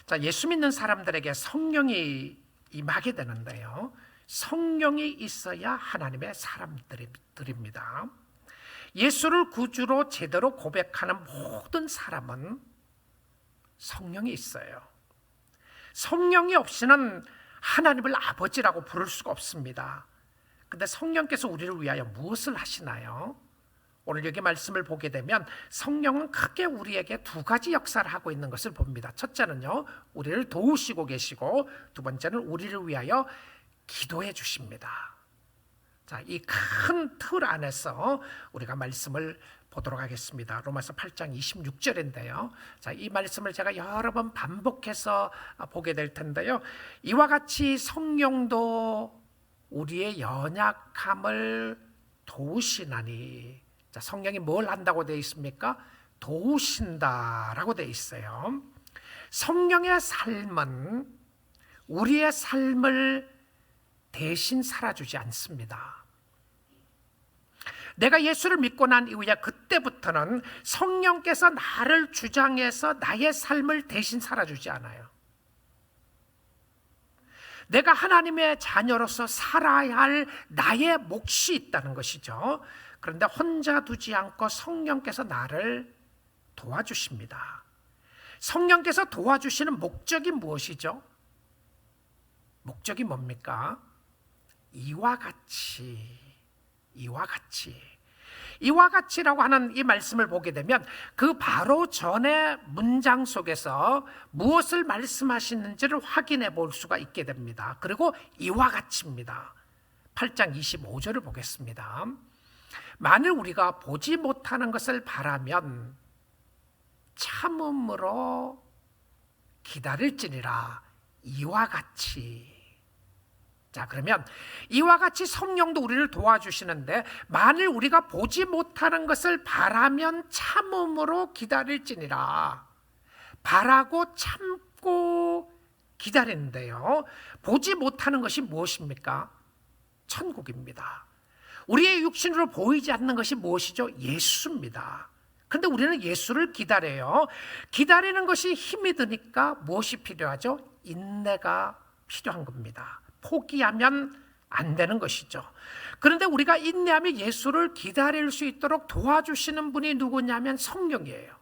자, 예수 믿는 사람들에게 성령이 임하게 되는데요, 성령이 있어야 하나님의 사람들입니다. 예수를 구주로 제대로 고백하는 모든 사람은 성령이 있어요. 성령이 없이는 하나님을 아버지라고 부를 수가 없습니다. 근데 성령께서 우리를 위하여 무엇을 하시나요? 오늘 여기 말씀을 보게 되면 성령은 크게 우리에게 두 가지 역사를 하고 있는 것을 봅니다. 첫째는요, 우리를 도우시고 계시고, 두 번째는 우리를 위하여 기도해 주십니다. 자, 이 큰 틀 안에서 우리가 말씀을 보도록 하겠습니다. 로마서 8장 26절인데요. 자, 이 말씀을 제가 여러 번 반복해서 보게 될 텐데요. 이와 같이 성령도 우리의 연약함을 도우시나니. 자, 성령이 뭘 한다고 되어 있습니까? 도우신다라고 되어 있어요. 성령의 삶은 우리의 삶을 대신 살아주지 않습니다. 내가 예수를 믿고 난 이후에 그때부터는 성령께서 나를 주장해서 나의 삶을 대신 살아주지 않아요. 내가 하나님의 자녀로서 살아야 할 나의 몫이 있다는 것이죠. 그런데 혼자 두지 않고 성령께서 나를 도와주십니다. 성령께서 도와주시는 목적이 무엇이죠? 목적이 뭡니까? 이와 같이라고 하는 이 말씀을 보게 되면 그 바로 전에 문장 속에서 무엇을 말씀하시는지를 확인해 볼 수가 있게 됩니다. 그리고 이와 같이입니다. 8장 25절을 보겠습니다. 만일 우리가 보지 못하는 것을 바라면 참음으로 기다릴지니라. 이와 같이. 자, 그러면 이와 같이 성령도 우리를 도와주시는데, 만일 우리가 보지 못하는 것을 바라면 참음으로 기다릴지니라. 바라고 참고 기다리는데요, 보지 못하는 것이 무엇입니까? 천국입니다. 우리의 육신으로 보이지 않는 것이 무엇이죠? 예수입니다. 그런데 우리는 예수를 기다려요. 기다리는 것이 힘이 드니까 무엇이 필요하죠? 인내가 필요한 겁니다. 포기하면 안 되는 것이죠. 그런데 우리가 인내하며 예수를 기다릴 수 있도록 도와주시는 분이 누구냐면 성령이에요.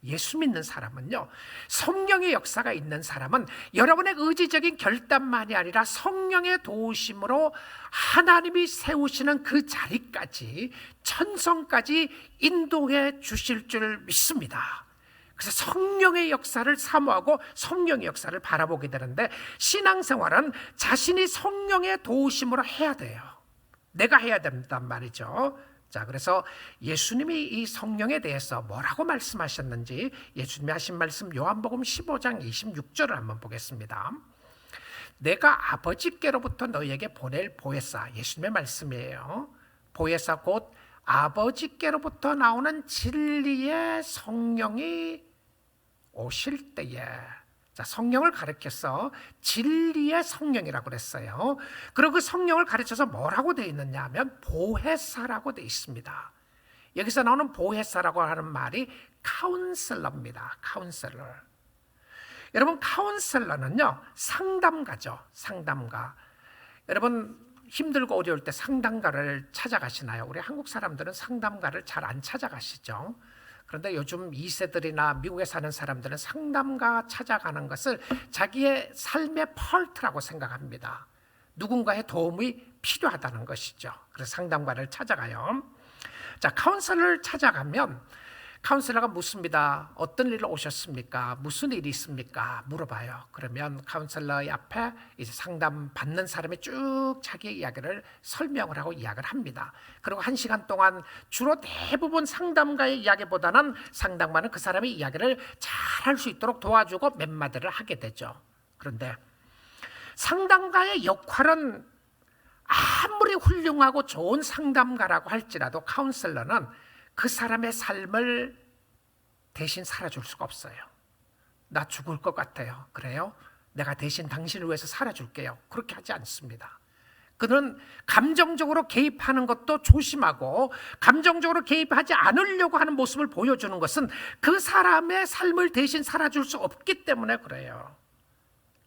예수 믿는 사람은요, 성령의 역사가 있는 사람은 여러분의 의지적인 결단만이 아니라 성령의 도우심으로 하나님이 세우시는 그 자리까지, 천성까지 인도해 주실 줄 믿습니다. 그래서 성령의 역사를 사모하고 성령의 역사를 바라보게 되는데, 신앙생활은 자신이 성령의 도우심으로 해야 돼요. 내가 해야 된단 말이죠. 자, 그래서 예수님이 이 성령에 대해서 뭐라고 말씀하셨는지 예수님이 하신 말씀 요한복음 15장 26절을 한번 보겠습니다. 내가 아버지께로부터 너희에게 보낼 보혜사, 예수님의 말씀이에요. 보혜사 곧 아버지께로부터 나오는 진리의 성령이 오실 때에, 자, 성령을 가르쳐서 진리의 성령이라고 그랬어요. 그리고 그 성령을 가르쳐서 뭐라고 되어 있느냐 하면 보혜사라고 되어 있습니다. 여기서 나오는 보혜사라고 하는 말이 카운셀러입니다. 카운셀러. 여러분, 카운셀러는요, 상담가죠. 상담가. 여러분, 힘들고 어려울 때 상담가를 찾아가시나요? 우리 한국 사람들은 상담가를 잘 안 찾아가시죠. 그런데 요즘 2세들이나 미국에 사는 사람들은 상담가 찾아가는 것을 자기의 삶의 펄트라고 생각합니다. 누군가의 도움이 필요하다는 것이죠. 그래서 상담가를 찾아가요. 자, 카운셀러를 찾아가면 카운셀러가 묻습니다. 어떤 일로 오셨습니까? 무슨 일이 있습니까? 물어봐요. 그러면 카운셀러의 앞에 이제 상담 받는 사람이 쭉 자기의 이야기를 설명을 하고 이야기를 합니다. 그리고 1시간 동안 주로 대부분 상담가의 이야기보다는 상담가는 그 사람의 이야기를 잘 할 수 있도록 도와주고 몇 마디를 하게 되죠. 그런데 상담가의 역할은 아무리 훌륭하고 좋은 상담가라고 할지라도 카운셀러는 그 사람의 삶을 대신 살아줄 수가 없어요. 나 죽을 것 같아요. 그래요? 내가 대신 당신을 위해서 살아줄게요. 그렇게 하지 않습니다. 그는 감정적으로 개입하는 것도 조심하고 감정적으로 개입하지 않으려고 하는 모습을 보여주는 것은 그 사람의 삶을 대신 살아줄 수 없기 때문에 그래요.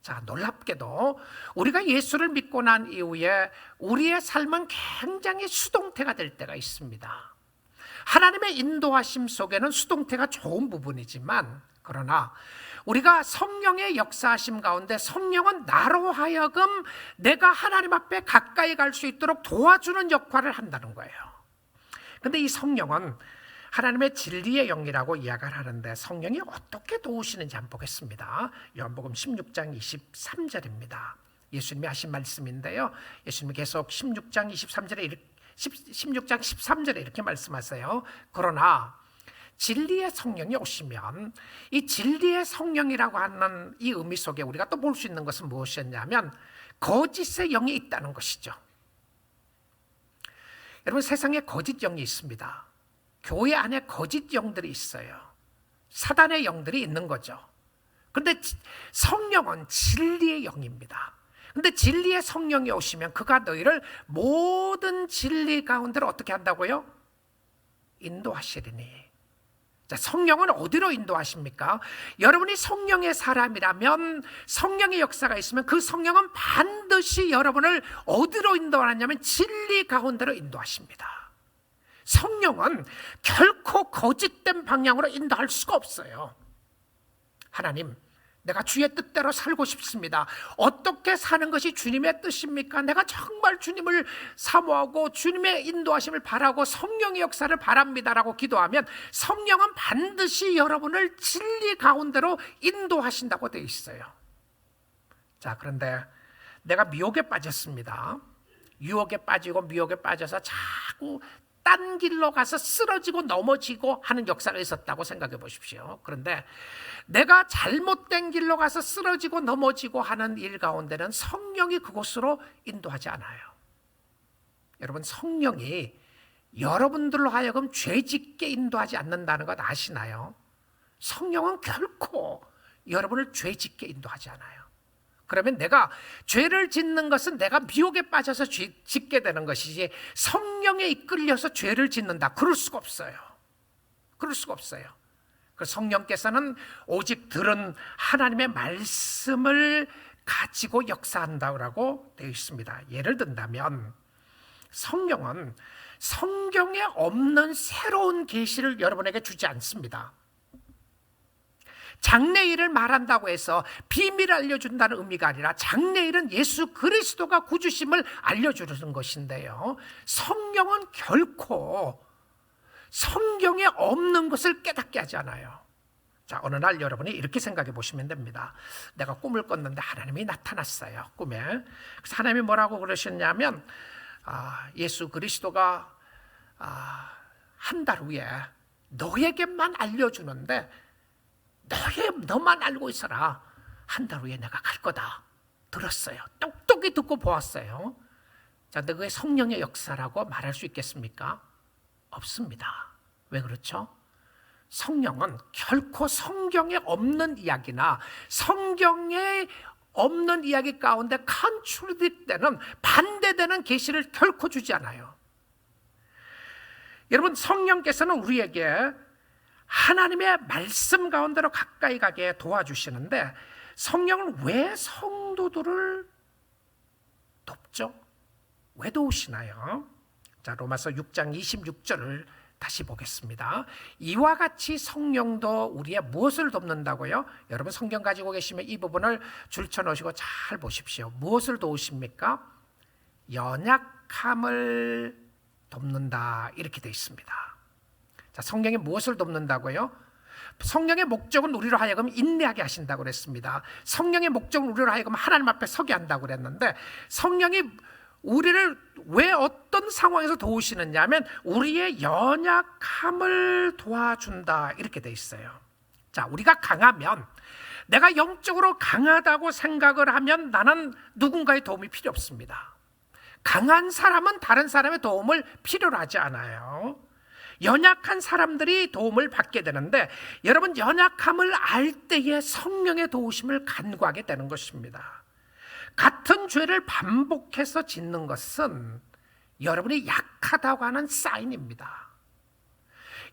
자, 놀랍게도 우리가 예수를 믿고 난 이후에 우리의 삶은 굉장히 수동태가 될 때가 있습니다. 하나님의 인도하심 속에는 수동태가 좋은 부분이지만, 그러나 우리가 성령의 역사하심 가운데 성령은 나로 하여금 내가 하나님 앞에 가까이 갈 수 있도록 도와주는 역할을 한다는 거예요. 근데 이 성령은 하나님의 진리의 영이라고 이야기를 하는데 성령이 어떻게 도우시는지 한번 보겠습니다. 요한복음 16장 23절입니다. 예수님이 하신 말씀인데요, 예수님이 계속 16장 13절에 이렇게 말씀하세요. 그러나 진리의 성령이 오시면, 이 진리의 성령이라고 하는 이 의미 속에 우리가 또 볼 수 있는 것은 무엇이었냐면 거짓의 영이 있다는 것이죠. 여러분, 세상에 거짓 영이 있습니다. 교회 안에 거짓 영들이 있어요. 사단의 영들이 있는 거죠. 그런데 성령은 진리의 영입니다. 그런데 진리의 성령이 오시면 그가 너희를 모든 진리 가운데로 어떻게 한다고요? 인도하시리니. 자, 성령은 어디로 인도하십니까? 여러분이 성령의 사람이라면, 성령의 역사가 있으면 그 성령은 반드시 여러분을 어디로 인도하냐면 진리 가운데로 인도하십니다. 성령은 결코 거짓된 방향으로 인도할 수가 없어요. 하나님, 내가 주의 뜻대로 살고 싶습니다. 어떻게 사는 것이 주님의 뜻입니까? 내가 정말 주님을 사모하고 주님의 인도하심을 바라고 성령의 역사를 바랍니다라고 기도하면 성령은 반드시 여러분을 진리 가운데로 인도하신다고 되어 있어요. 자, 그런데 내가 미혹에 빠졌습니다. 유혹에 빠지고 미혹에 빠져서 자꾸 딴 길로 가서 쓰러지고 넘어지고 하는 역사가 있었다고 생각해 보십시오. 그런데 내가 잘못된 길로 가서 쓰러지고 넘어지고 하는 일 가운데는 성령이 그곳으로 인도하지 않아요. 여러분, 성령이 여러분들로 하여금 죄짓게 인도하지 않는다는 것 아시나요? 성령은 결코 여러분을 죄짓게 인도하지 않아요. 그러면 내가 죄를 짓는 것은 내가 미혹에 빠져서 짓게 되는 것이지 성령에 이끌려서 죄를 짓는다, 그럴 수가 없어요. 그럴 수가 없어요. 그 성령께서는 오직 들은 하나님의 말씀을 가지고 역사한다고 되어 있습니다. 예를 든다면 성령은 성경에 없는 새로운 계시를 여러분에게 주지 않습니다. 장래일을 말한다고 해서 비밀을 알려준다는 의미가 아니라 장래일은 예수 그리스도가 구주심을 알려주는 것인데요, 성령은 결코 성경에 없는 것을 깨닫게 하지 않아요. 자, 어느 날 여러분이 이렇게 생각해 보시면 됩니다. 내가 꿈을 꿨는데 하나님이 나타났어요, 꿈에. 그래서 하나님이 뭐라고 그러셨냐면, 예수 그리스도가 한 달 후에 너에게만 알려주는데 너만 알고 있어라. 한 달 후에 내가 갈 거다. 들었어요. 똑똑히 듣고 보았어요. 자, 근데 그게 성령의 역사라고 말할 수 있겠습니까? 없습니다. 왜 그렇죠? 성령은 결코 성경에 없는 이야기나 성경에 없는 이야기 가운데 컨트라딕되는, 반대되는 계시를 결코 주지 않아요. 여러분, 성령께서는 우리에게 하나님의 말씀 가운데로 가까이 가게 도와주시는데 성령은 왜 성도들을 돕죠? 왜 도우시나요? 자, 로마서 6장 26절을 다시 보겠습니다. 이와 같이 성령도 우리의 무엇을 돕는다고요? 여러분 성경 가지고 계시면 이 부분을 줄쳐 놓으시고 잘 보십시오. 무엇을 도우십니까? 연약함을 돕는다, 이렇게 되어 있습니다. 자, 성령이 무엇을 돕는다고요? 성령의 목적은 우리로 하여금 인내하게 하신다고 그랬습니다. 성령의 목적은 우리로 하여금 하나님 앞에 서게 한다고 그랬는데 성령이 우리를 왜 어떤 상황에서 도우시느냐 하면 우리의 연약함을 도와준다, 이렇게 돼 있어요. 자, 우리가 강하면, 내가 영적으로 강하다고 생각을 하면 나는 누군가의 도움이 필요 없습니다. 강한 사람은 다른 사람의 도움을 필요로 하지 않아요. 연약한 사람들이 도움을 받게 되는데 여러분, 연약함을 알 때에 성령의 도우심을 간구하게 되는 것입니다. 같은 죄를 반복해서 짓는 것은 여러분이 약하다고 하는 사인입니다.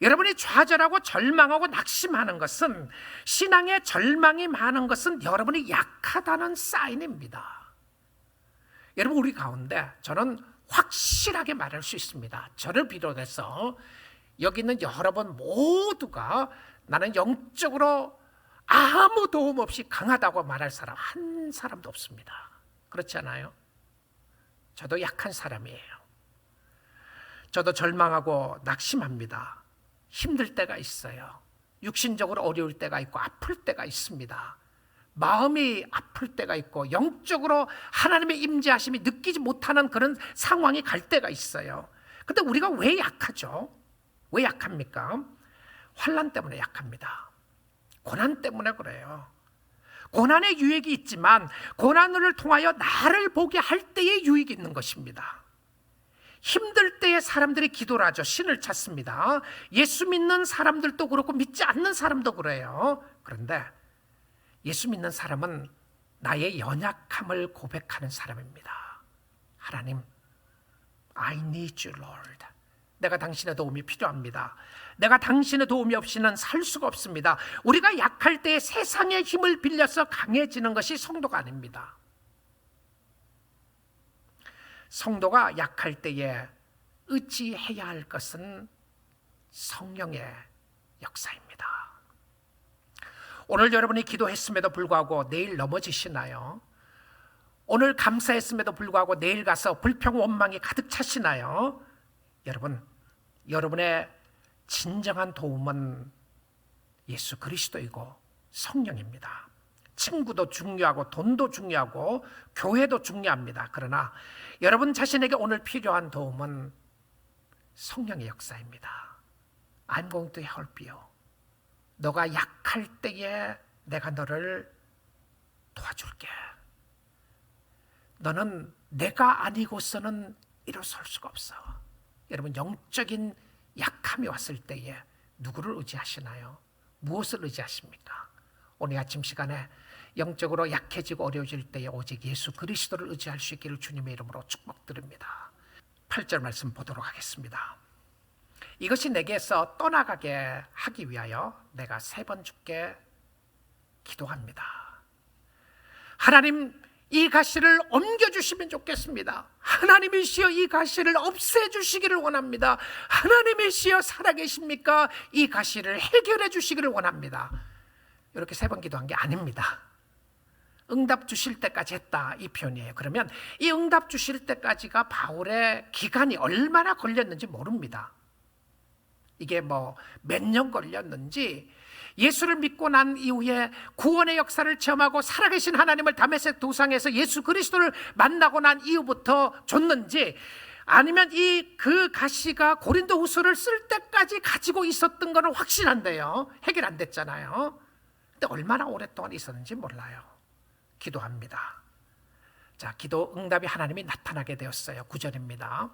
여러분이 좌절하고 절망하고 낙심하는 것은, 신앙에 절망이 많은 것은 여러분이 약하다는 사인입니다. 여러분, 우리 가운데 저는 확실하게 말할 수 있습니다. 저를 비롯해서 여기 있는 여러분 모두가 나는 영적으로 아무 도움 없이 강하다고 말할 사람 한 사람도 없습니다. 그렇지 않아요? 저도 약한 사람이에요. 저도 절망하고 낙심합니다. 힘들 때가 있어요. 육신적으로 어려울 때가 있고 아플 때가 있습니다. 마음이 아플 때가 있고 영적으로 하나님의 임재하심이 느끼지 못하는 그런 상황이 갈 때가 있어요. 근데 우리가 왜 약하죠? 왜 약합니까? 환난 때문에 약합니다. 고난 때문에 그래요. 고난의 유익이 있지만 고난을 통하여 나를 보게 할 때의 유익이 있는 것입니다. 힘들 때에 사람들이 기도를 하죠. 신을 찾습니다. 예수 믿는 사람들도 그렇고 믿지 않는 사람도 그래요. 그런데 예수 믿는 사람은 나의 연약함을 고백하는 사람입니다. 하나님, I need you, Lord. 내가 당신의 도움이 필요합니다. 내가 당신의 도움이 없이는 살 수가 없습니다. 우리가 약할 때 세상의 힘을 빌려서 강해지는 것이 성도가 아닙니다. 성도가 약할 때에 의지해야 할 것은 성령의 역사입니다. 오늘 여러분이 기도했음에도 불구하고 내일 넘어지시나요? 오늘 감사했음에도 불구하고 내일 가서 불평 원망이 가득 차시나요? 여러분, 여러분의 진정한 도움은 예수 그리스도이고 성령입니다. 친구도 중요하고 돈도 중요하고 교회도 중요합니다. 그러나 여러분 자신에게 오늘 필요한 도움은 성령의 역사입니다. I'm going to help you. 너가 약할 때에 내가 너를 도와줄게. 너는 내가 아니고서는 일어설 수가 없어. 여러분, 영적인 약함이 왔을 때에 누구를 의지하시나요? 무엇을 의지하십니까? 오늘 아침 시간에 영적으로 약해지고 어려워질 때에 오직 예수 그리스도를 의지할 수 있기를 주님의 이름으로 축복드립니다. 8절 말씀 보도록 하겠습니다. 이것이 내게서 떠나가게 하기 위하여 내가 3번 주께 기도합니다. 하나님, 이 가시를 옮겨주시면 좋겠습니다. 하나님이시여 이 가시를 없애주시기를 원합니다. 하나님이시여 살아계십니까? 이 가시를 해결해 주시기를 원합니다. 이렇게 3번 기도한 게 아닙니다. 응답 주실 때까지 했다, 이 표현이에요. 그러면 이 응답 주실 때까지가 바울의 기간이 얼마나 걸렸는지 모릅니다. 이게 몇 년 걸렸는지, 예수를 믿고 난 이후에 구원의 역사를 체험하고 살아계신 하나님을 다메섹 도상에서 예수 그리스도를 만나고 난 이후부터 줬는지, 아니면 그 가시가 고린도 후서를 쓸 때까지 가지고 있었던 거는 확실한데요, 해결 안 됐잖아요. 근데 얼마나 오랫동안 있었는지 몰라요. 기도합니다. 자, 기도 응답이 하나님이 나타나게 되었어요. 9절입니다.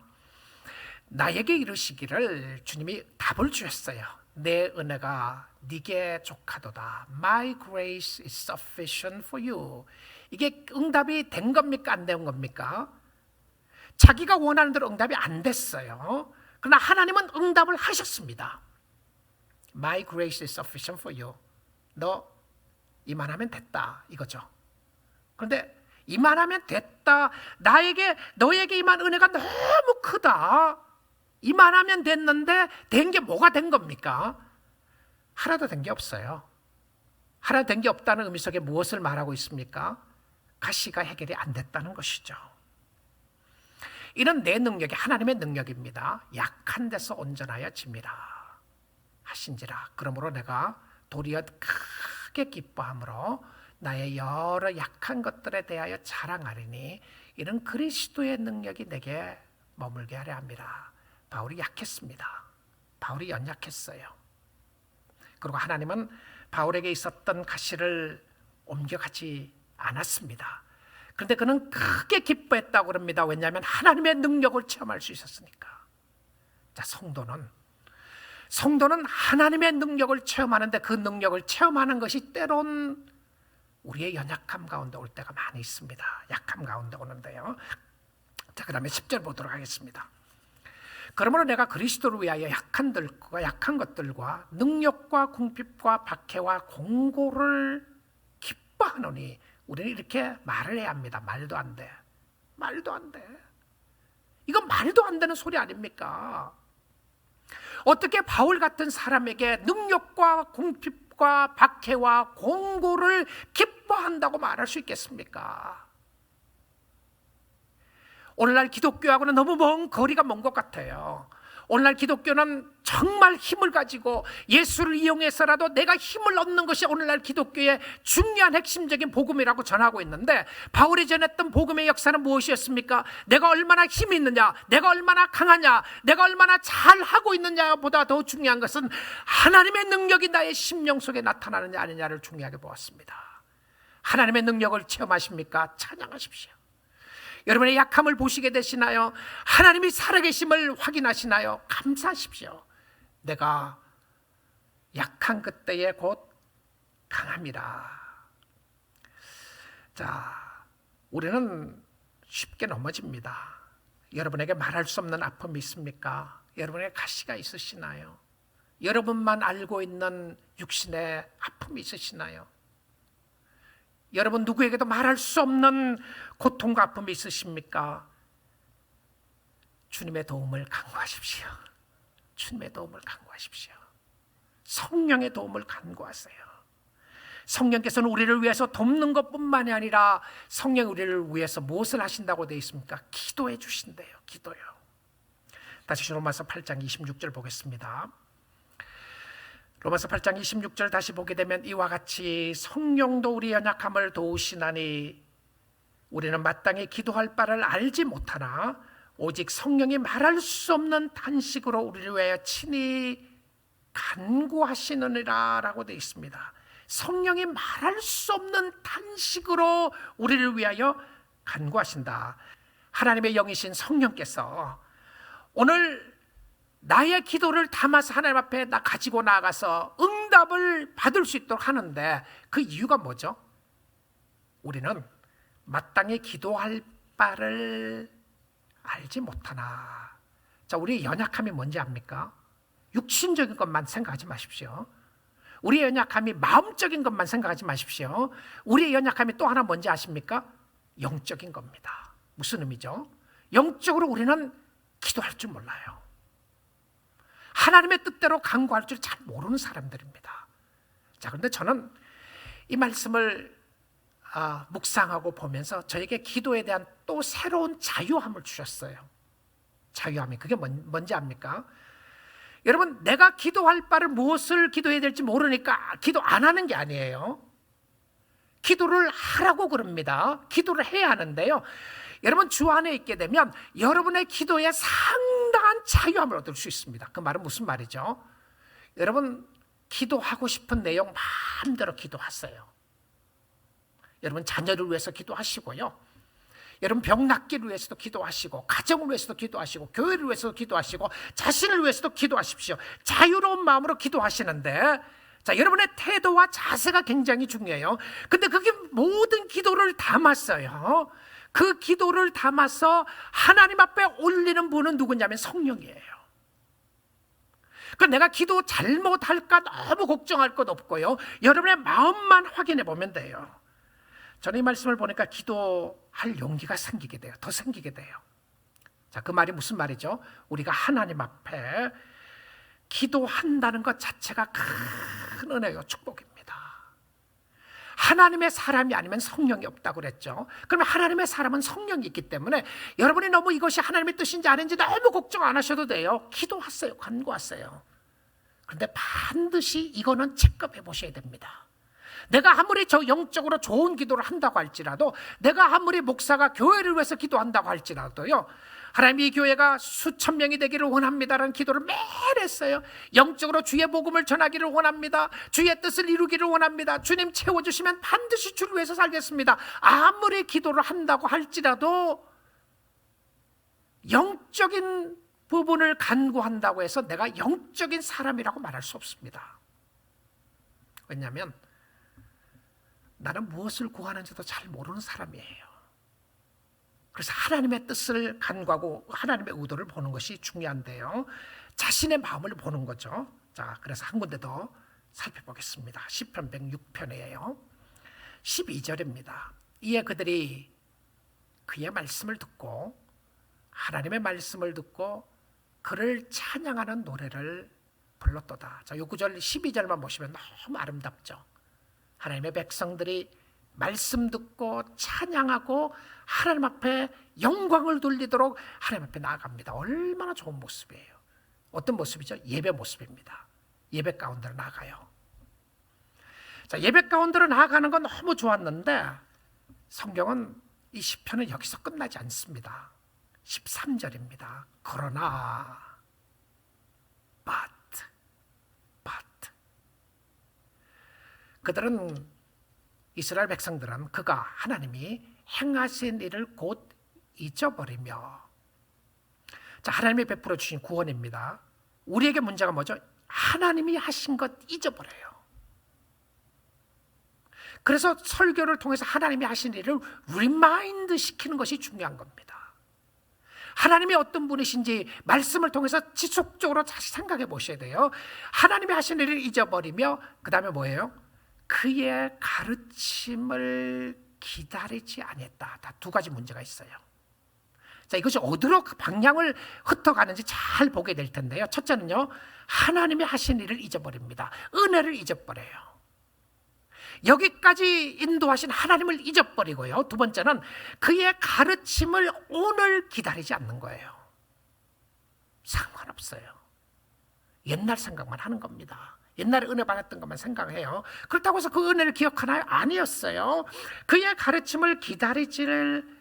나에게 이르시기를, 주님이 답을 주셨어요. 내 은혜가 네게 족하도다. My grace is sufficient for you. 이게 응답이 된 겁니까? 안 된 겁니까? 자기가 원하는 대로 응답이 안 됐어요. 그러나 하나님은 응답을 하셨습니다. My grace is sufficient for you. 너 이만하면 됐다, 이거죠. 그런데 이만하면 됐다, 너에게 임한 은혜가 너무 크다, 이만하면 됐는데 된 게 뭐가 된 겁니까? 하나도 된 게 없어요. 하나도 된 게 없다는 의미 속에 무엇을 말하고 있습니까? 가시가 해결이 안 됐다는 것이죠. 이는 내 능력이 하나님의 능력입니다. 약한 데서 온전하여 짐이라 하신지라. 그러므로 내가 도리어 크게 기뻐함으로 나의 여러 약한 것들에 대하여 자랑하리니 이는 그리스도의 능력이 내게 머물게 하려 함이라. 바울이 약했습니다. 바울이 연약했어요. 그리고 하나님은 바울에게 있었던 가시를 옮겨가지 않았습니다. 그런데 그는 크게 기뻐했다고 그럽니다. 왜냐하면 하나님의 능력을 체험할 수 있었으니까. 자, 성도는 하나님의 능력을 체험하는데 그 능력을 체험하는 것이 때론 우리의 연약함 가운데 올 때가 많이 있습니다. 약함 가운데 오는데요. 자, 그 다음에 10절 보도록 하겠습니다. 그러므로 내가 그리스도를 위하여 약한 것들과 능력과 궁핍과 박해와 공고를 기뻐하노니, 우리는 이렇게 말을 해야 합니다. 말도 안 돼. 말도 안 돼. 이건 말도 안 되는 소리 아닙니까? 어떻게 바울 같은 사람에게 능력과 궁핍과 박해와 공고를 기뻐한다고 말할 수 있겠습니까? 오늘날 기독교하고는 너무 거리가 먼 것 같아요. 오늘날 기독교는 정말 힘을 가지고 예수를 이용해서라도 내가 힘을 얻는 것이 오늘날 기독교의 중요한 핵심적인 복음이라고 전하고 있는데, 바울이 전했던 복음의 역사는 무엇이었습니까? 내가 얼마나 힘이 있느냐, 내가 얼마나 강하냐, 내가 얼마나 잘하고 있느냐보다 더 중요한 것은 하나님의 능력이 나의 심령 속에 나타나느냐 아니냐를 중요하게 보았습니다. 하나님의 능력을 체험하십니까? 찬양하십시오. 여러분의 약함을 보시게 되시나요? 하나님이 살아계심을 확인하시나요? 감사하십시오. 내가 약한 그때에 곧 강합니다. 자, 우리는 쉽게 넘어집니다. 여러분에게 말할 수 없는 아픔이 있습니까? 여러분의 가시가 있으시나요? 여러분만 알고 있는 육신의 아픔이 있으시나요? 여러분 누구에게도 말할 수 없는 고통과 아픔이 있으십니까? 주님의 도움을 간구하십시오. 주님의 도움을 간구하십시오. 성령의 도움을 간구하세요. 성령께서는 우리를 위해서 돕는 것뿐만이 아니라 성령이 우리를 위해서 무엇을 하신다고 되어 있습니까? 기도해 주신대요. 기도요. 다시 로마서 8장 26절 보겠습니다. 로마서 8장 26절 다시 보게 되면 이와 같이 성령도 우리 연약함을 도우시나니 우리는 마땅히 기도할 바를 알지 못하나 오직 성령이 말할 수 없는 탄식으로 우리를 위하여 친히 간구하시느니라 라고 되어 있습니다. 성령이 말할 수 없는 탄식으로 우리를 위하여 간구하신다. 하나님의 영이신 성령께서 오늘 나의 기도를 담아서 하나님 앞에 나 가지고 나가서 응답을 받을 수 있도록 하는데, 그 이유가 뭐죠? 우리는 마땅히 기도할 바를 알지 못하나. 자, 우리의 연약함이 뭔지 압니까? 육신적인 것만 생각하지 마십시오. 우리의 연약함이 마음적인 것만 생각하지 마십시오. 우리의 연약함이 또 하나 뭔지 아십니까? 영적인 겁니다. 무슨 의미죠? 영적으로 우리는 기도할 줄 몰라요. 하나님의 뜻대로 간구할 줄 잘 모르는 사람들입니다. 자, 그런데 저는 이 말씀을 묵상하고 보면서 저에게 기도에 대한 또 새로운 자유함을 주셨어요. 자유함이 그게 뭔지 압니까? 여러분, 내가 기도할 바를 무엇을 기도해야 될지 모르니까 기도 안 하는 게 아니에요. 기도를 하라고 그럽니다. 기도를 해야 하는데요, 여러분 주 안에 있게 되면 여러분의 기도에 상당한 자유함을 얻을 수 있습니다. 그 말은 무슨 말이죠? 여러분 기도하고 싶은 내용 마음대로 기도하세요. 여러분 자녀를 위해서 기도하시고요, 여러분 병 낫기를 위해서도 기도하시고, 가정을 위해서도 기도하시고, 교회를 위해서도 기도하시고, 자신을 위해서도 기도하십시오. 자유로운 마음으로 기도하시는데, 자, 여러분의 태도와 자세가 굉장히 중요해요. 근데 그게 모든 기도를 담았어요. 그 기도를 담아서 하나님 앞에 올리는 분은 누구냐면 성령이에요. 그 내가 기도 잘못할까 너무 걱정할 것 없고요, 여러분의 마음만 확인해 보면 돼요. 저는 이 말씀을 보니까 기도할 용기가 생기게 돼요. 더 생기게 돼요. 자, 그 말이 무슨 말이죠? 우리가 하나님 앞에 기도한다는 것 자체가 큰 은혜요, 축복입니다. 하나님의 사람이 아니면 성령이 없다고 그랬죠. 그러면 하나님의 사람은 성령이 있기 때문에 여러분이 너무 이것이 하나님의 뜻인지 아닌지 너무 걱정 안 하셔도 돼요. 기도하세요. 간구하세요. 그런데 반드시 이거는 체크해 보셔야 됩니다. 내가 아무리 저 영적으로 좋은 기도를 한다고 할지라도, 내가 아무리 목사가 교회를 위해서 기도한다고 할지라도요, 하나님이 이 교회가 수천 명이 되기를 원합니다라는 기도를 매일 했어요. 영적으로 주의 복음을 전하기를 원합니다. 주의 뜻을 이루기를 원합니다. 주님 채워주시면 반드시 주를 위해서 살겠습니다. 아무리 기도를 한다고 할지라도 영적인 부분을 간구한다고 해서 내가 영적인 사람이라고 말할 수 없습니다. 왜냐하면 나는 무엇을 구하는지도 잘 모르는 사람이에요. 그래서 하나님의 뜻을 간구하고 하나님의 의도를 보는 것이 중요한데요. 자신의 마음을 보는 거죠. 자, 그래서 한 군데 더 살펴보겠습니다. 시편 106편이에요. 12절입니다. 이에 그들이 그의 말씀을 듣고 하나님의 말씀을 듣고 그를 찬양하는 노래를 불렀도다. 자, 요 구절 12절만 보시면 너무 아름답죠. 하나님의 백성들이 말씀 듣고 찬양하고 하나님 앞에 영광을 돌리도록 하나님 앞에 나아갑니다. 얼마나 좋은 모습이에요. 어떤 모습이죠? 예배 모습입니다. 예배 가운데로 나아가요. 자, 예배 가운데로 나아가는 건 너무 좋았는데 성경은 이 시편은 여기서 끝나지 않습니다. 13절입니다. 그러나 but 그들은 이스라엘 백성들은 그가 하나님이 행하신 일을 곧 잊어버리며, 자, 하나님이 베풀어 주신 구원입니다. 우리에게 문제가 뭐죠? 하나님이 하신 것 잊어버려요. 그래서 설교를 통해서 하나님이 하신 일을 리마인드 시키는 것이 중요한 겁니다. 하나님이 어떤 분이신지 말씀을 통해서 지속적으로 다시 생각해 보셔야 돼요. 하나님이 하신 일을 잊어버리며 그 다음에 뭐예요? 그의 가르침을 기다리지 않았다. 다 두 가지 문제가 있어요. 자, 이것이 어디로 방향을 흩어가는지 잘 보게 될 텐데요. 첫째는요, 하나님이 하신 일을 잊어버립니다. 은혜를 잊어버려요. 여기까지 인도하신 하나님을 잊어버리고요. 두 번째는 그의 가르침을 오늘 기다리지 않는 거예요. 상관없어요. 옛날 생각만 하는 겁니다. 옛날에 은혜 받았던 것만 생각해요. 그렇다고 해서 그 은혜를 기억하나요? 아니었어요. 그의 가르침을 기다리지를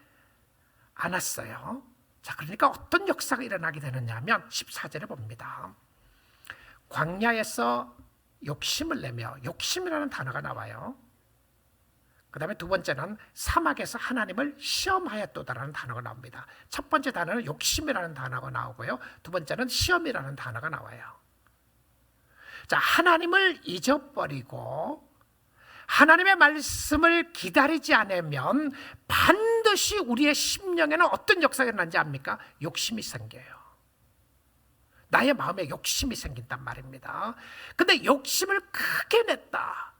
않았어요. 자, 그러니까 어떤 역사가 일어나게 되느냐 하면 14절에 봅니다. 광야에서 욕심을 내며, 욕심이라는 단어가 나와요. 그 다음에 두 번째는 사막에서 하나님을 시험하였도다라는 단어가 나옵니다. 첫 번째 단어는 욕심이라는 단어가 나오고요. 두 번째는 시험이라는 단어가 나와요. 자, 하나님을 잊어버리고 하나님의 말씀을 기다리지 않으면 반드시 우리의 심령에는 어떤 역사가 일어나는지 압니까? 욕심이 생겨요. 나의 마음에 욕심이 생긴단 말입니다. 근데 욕심을 크게 냈다.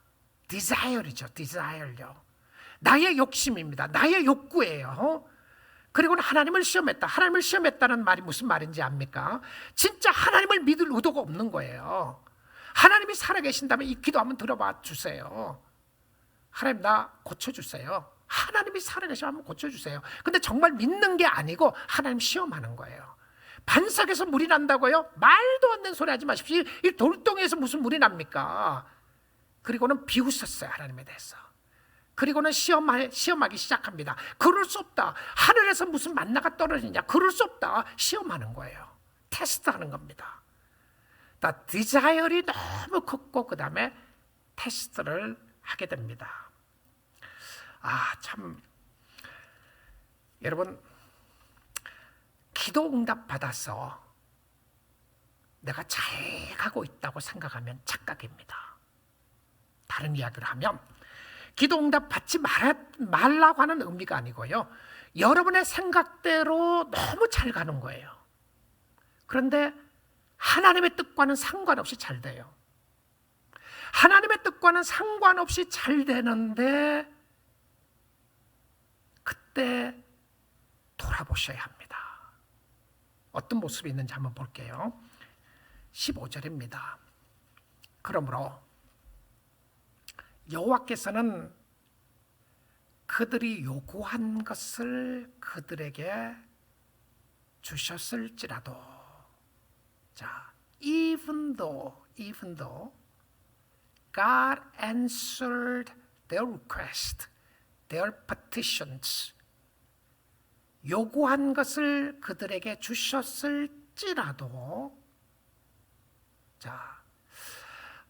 desire이죠. desire요. 나의 욕심입니다. 나의 욕구예요. 그리고는 하나님을 시험했다. 하나님을 시험했다는 말이 무슨 말인지 압니까? 진짜 하나님을 믿을 의도가 없는 거예요. 하나님이 살아계신다면 이 기도 한번 들어봐 주세요. 하나님, 나 고쳐주세요. 하나님이 살아계시면 한번 고쳐주세요. 근데 정말 믿는 게 아니고 하나님 시험하는 거예요. 반석에서 물이 난다고요? 말도 안 되는 소리 하지 마십시오. 이 돌덩이에서 무슨 물이 납니까? 그리고는 비웃었어요, 하나님에 대해서. 그리고는 시험하기 시작합니다. 그럴 수 없다. 하늘에서 무슨 만나가 떨어지냐? 그럴 수 없다. 시험하는 거예요. 테스트하는 겁니다. 다 디자이어리 너무 컸고 그 다음에 테스트를 하게 됩니다. 아, 참, 여러분, 기도 응답 받아서 내가 잘 가고 있다고 생각하면 착각입니다. 다른 이야기를 하면 기도 응답 받지 말라고 하는 의미가 아니고요, 여러분의 생각대로 너무 잘 가는 거예요. 그런데 하나님의 뜻과는 상관없이 잘 돼요. 하나님의 뜻과는 상관없이 잘 되는데 그때 돌아보셔야 합니다. 어떤 모습이 있는지 한번 볼게요. 15절입니다. 그러므로 여호와께서는 그들이 요구한 것을 그들에게 주셨을지라도, 자, even though God answered their request, their petitions, 요구한 것을 그들에게 주셨을지라도, 자,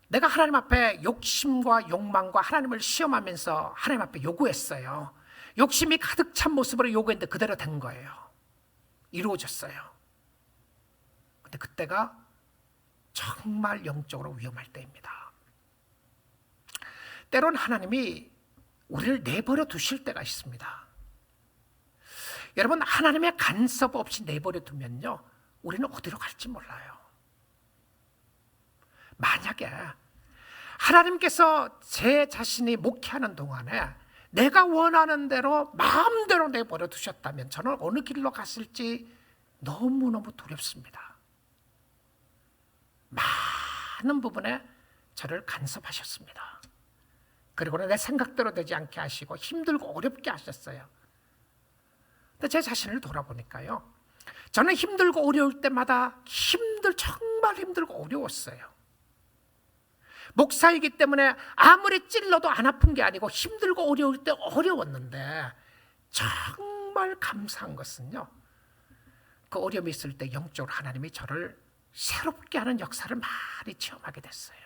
내가 하나님 앞에 욕심과 욕망과 하나님을 시험하면서 하나님 앞에 요구했어요. 욕심이 가득 찬 모습으로 요구했는데 그대로 된 거예요. 이루어졌어요. 근데 그때가 정말 영적으로 위험할 때입니다. 때론 하나님이 우리를 내버려 두실 때가 있습니다. 여러분, 하나님의 간섭 없이 내버려 두면요, 우리는 어디로 갈지 몰라요. 만약에 하나님께서 제 자신이 목회하는 동안에 내가 원하는 대로 마음대로 내버려 두셨다면 저는 어느 길로 갔을지 너무너무 두렵습니다. 많은 부분에 저를 간섭하셨습니다. 그리고는 내 생각대로 되지 않게 하시고 힘들고 어렵게 하셨어요. 근데 제 자신을 돌아보니까요, 저는 힘들고 어려울 때마다 정말 힘들고 어려웠어요. 목사이기 때문에 아무리 찔러도 안 아픈 게 아니고 힘들고 어려울 때 어려웠는데, 정말 감사한 것은요, 그 어려움이 있을 때 영적으로 하나님이 저를 새롭게 하는 역사를 많이 체험하게 됐어요.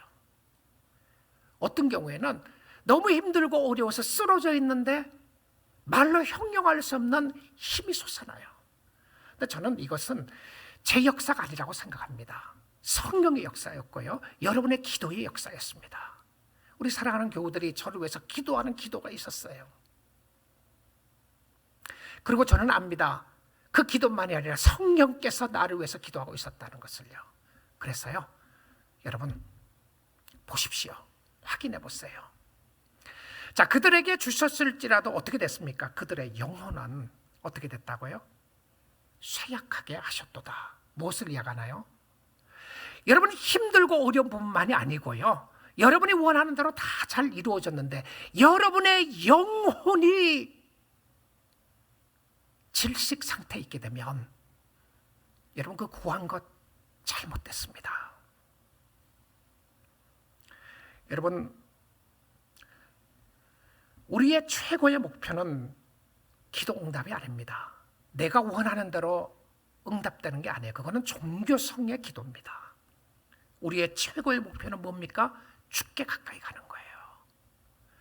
어떤 경우에는 너무 힘들고 어려워서 쓰러져 있는데 말로 형용할 수 없는 힘이 솟아나요. 근데 저는 이것은 제 역사가 아니라고 생각합니다. 성령의 역사였고요, 여러분의 기도의 역사였습니다. 우리 사랑하는 교우들이 저를 위해서 기도하는 기도가 있었어요. 그리고 저는 압니다. 그 기도만이 아니라 성령께서 나를 위해서 기도하고 있었다는 것을요. 그래서요, 여러분 보십시오. 확인해 보세요. 자, 그들에게 주셨을지라도 어떻게 됐습니까? 그들의 영혼은 어떻게 됐다고요? 쇠약하게 하셨도다. 무엇을 이야기하나요? 여러분, 힘들고 어려운 부분만이 아니고요, 여러분이 원하는 대로 다 잘 이루어졌는데 여러분의 영혼이 질식 상태에 있게 되면 여러분, 그 구한 것 잘못됐습니다. 여러분, 우리의 최고의 목표는 기도 응답이 아닙니다. 내가 원하는 대로 응답되는 게 아니에요. 그거는 종교성의 기도입니다. 우리의 최고의 목표는 뭡니까? 주께 가까이 가는 거예요.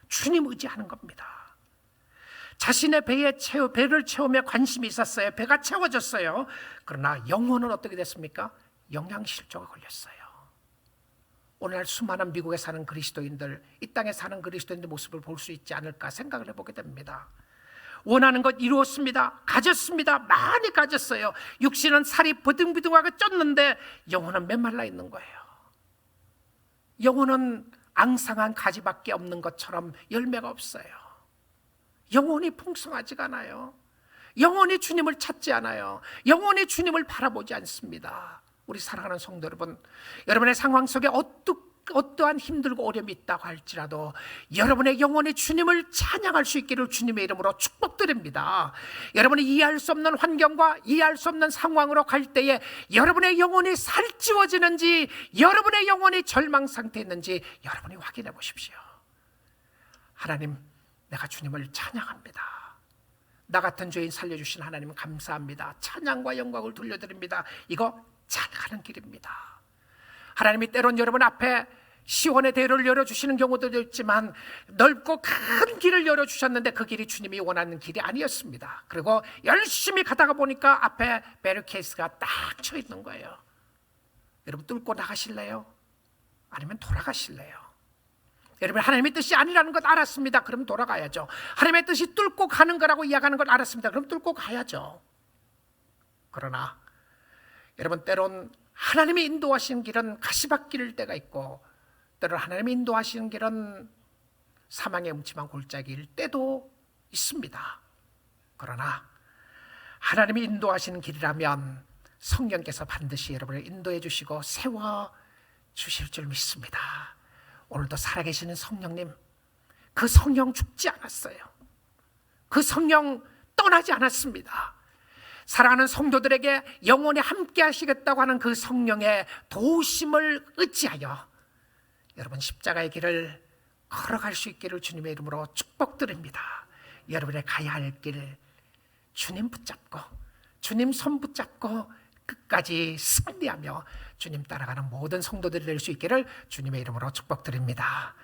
주님 의지하는 겁니다. 자신의 배를 채우며 관심이 있었어요. 배가 채워졌어요. 그러나 영혼은 어떻게 됐습니까? 영양실조가 걸렸어요. 오늘날 수많은 미국에 사는 그리스도인들, 이 땅에 사는 그리스도인들 모습을 볼 수 있지 않을까 생각을 해보게 됩니다. 원하는 것 이루었습니다. 가졌습니다. 많이 가졌어요. 육신은 살이 버둥버둥하게 쪘는데 영혼은 메말라 있는 거예요. 영혼은 앙상한 가지밖에 없는 것처럼 열매가 없어요. 영혼이 풍성하지가 않아요. 영혼이 주님을 찾지 않아요. 영혼이 주님을 바라보지 않습니다. 우리 사랑하는 성도 여러분, 여러분의 상황 속에 어떠한 힘들고 어려움이 있다고 할지라도 여러분의 영혼이 주님을 찬양할 수 있기를 주님의 이름으로 축복드립니다. 여러분이 이해할 수 없는 환경과 이해할 수 없는 상황으로 갈 때에 여러분의 영혼이 살찌워지는지, 여러분의 영혼이 절망 상태에 있는지 여러분이 확인해 보십시오. 하나님, 내가 주님을 찬양합니다. 나 같은 죄인 살려주신 하나님 감사합니다. 찬양과 영광을 돌려드립니다. 이거 잘 가는 길입니다. 하나님이 때론 여러분 앞에 시온의 대로를 열어주시는 경우도 있지만 넓고 큰 길을 열어주셨는데 그 길이 주님이 원하는 길이 아니었습니다. 그리고 열심히 가다가 보니까 앞에 베리케이스가 딱 쳐 있는 거예요. 여러분, 뚫고 나가실래요? 아니면 돌아가실래요? 여러분, 하나님의 뜻이 아니라는 것 알았습니다. 그럼 돌아가야죠. 하나님의 뜻이 뚫고 가는 거라고 이야기하는 걸 알았습니다. 그럼 뚫고 가야죠. 그러나 여러분, 때론 하나님이 인도하시는 길은 가시밭길일 때가 있고, 때론 하나님이 인도하시는 길은 사망의 음침한 골짜기일 때도 있습니다. 그러나 하나님이 인도하시는 길이라면 성령께서 반드시 여러분을 인도해 주시고 세워 주실 줄 믿습니다. 오늘도 살아계시는 성령님, 그 성령 죽지 않았어요. 그 성령 떠나지 않았습니다. 사랑하는 성도들에게 영원히 함께 하시겠다고 하는 그 성령의 도우심을 의지하여 여러분 십자가의 길을 걸어갈 수 있기를 주님의 이름으로 축복드립니다. 여러분의 가야 할 길 주님 붙잡고, 주님 손 붙잡고 끝까지 승리하며 주님 따라가는 모든 성도들이 될 수 있기를 주님의 이름으로 축복드립니다.